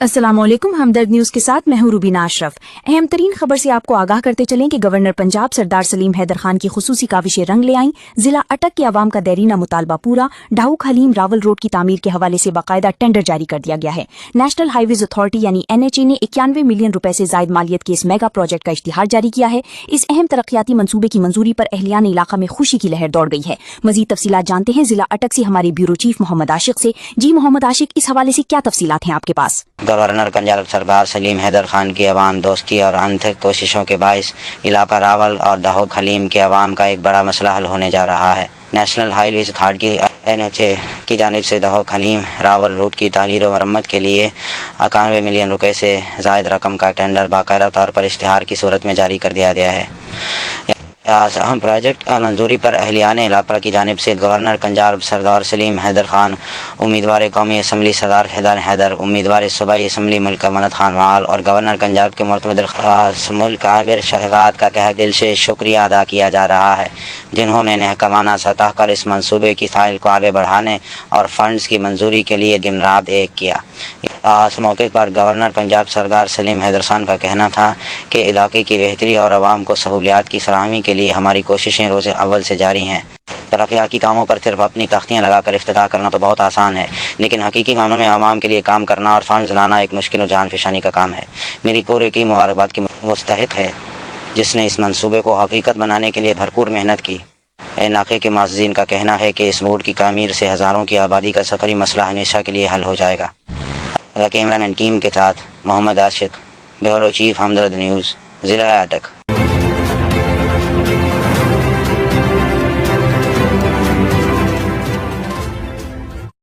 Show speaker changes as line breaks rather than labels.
अस्सलाम वालेकुम। हमदर्द न्यूज के साथ मैं हूं रुबीना अशरफ। अहम तरीन खबर से आपको आगाह करते चलें कि गवर्नर पंजाब सरदार सलीम हैदर खान की खुसूसी काविशें रंग ले आईं। जिला अटक के अवाम का देरीना मुतालबा पूरा। ढाउक हलीम रावल रोड की तामीर के हवाले से बाकायदा टेंडर जारी कर दिया गया है। नेशनल हाईवेज अथॉरिटी यानी NHA ने 91 मिलियन रुपए से जायद मालियत के इस मेगा प्रोजेक्ट का इश्तिहार जारी किया है। इस अहम तरक्याती मंसूबे की मंजूरी पर अहलियान इलाका में खुशी की लहर दौड़ गई है। मजीद तफसीलात जानते हैं जिला अटक से हमारे ब्यूरो चीफ मोहम्मद आशिक से। जी मोहम्मद आशिक, इस हवाले से क्या तफसीलात हैं आपके पास?
गवर्नर पंजाब सरदार सलीम हैदर खान की अवाम दोस्ती और अनथक कोशिशों के बायस इलाका रावल और दाहोद हलीम के अवाम का एक बड़ा मसला हल होने जा रहा है। नेशनल हाईवेज अथॉरिटी NHA की जानिब से दाहोद हलीम रावल रूट की तामीर और मरम्मत के लिए 91 मिलियन रुपए से जायद रकम का टेंडर बाकायदा तौर पर इश्तिहार की सूरत में जारी कर दिया गया है। अहम प्रोजेक्ट की मंजूरी पर अहलियान इलाका की जानिब से गवर्नर पंजाब सरदार सलीम हैदर खान, उम्मीदवार कौमी असम्बली सरदार हैदर, उम्मीदवार सूबाई असम्बली मुल्क अमानत खान वाल और गवर्नर पंजाब के मुतमदिल मुल्क आबिर शहजाद का तहे दिल से शुक्रिया अदा किया जा रहा है, जिन्होंने नेहकमाना सतह पर इस मनसूबे की फाइल को आगे बढ़ाने और फंड्स की मंजूरी के लिए दिन रात एक किया। इस मौके पर गवर्नर पंजाब सरदार सलीम हैदर खान का कहना था कि इलाके की बेहतरी और आवाम को सहूलियात की फराहमी के लिए हमारी कोशिशें रोज़ अव्वल से जारी हैं। तरक्याती कामों पर सिर्फ अपनी तख्तियाँ लगाकर इफ्तिताह करना तो बहुत आसान है, लेकिन हकीकी मानों में आवाम के लिए काम करना और फंड्स लाना एक मुश्किल और जान फिशानी का काम है। मेरी पूरी टीम मुबारकबाद की मुस्तहिक है, जिसने इस मंसूबे को हकीकत बनाने के लिए भरपूर मेहनत की। इलाके के माज़ीन का कहना है कि इस रोड की तामीर से हज़ारों की आबादी का सफरी मसला हमेशा के लिए हल हो जाएगा। कैमरामैन टीम के साथ मोहम्मद आशिक, ब्यूरो चीफ हमदर्द न्यूज़, ज़िला अटक।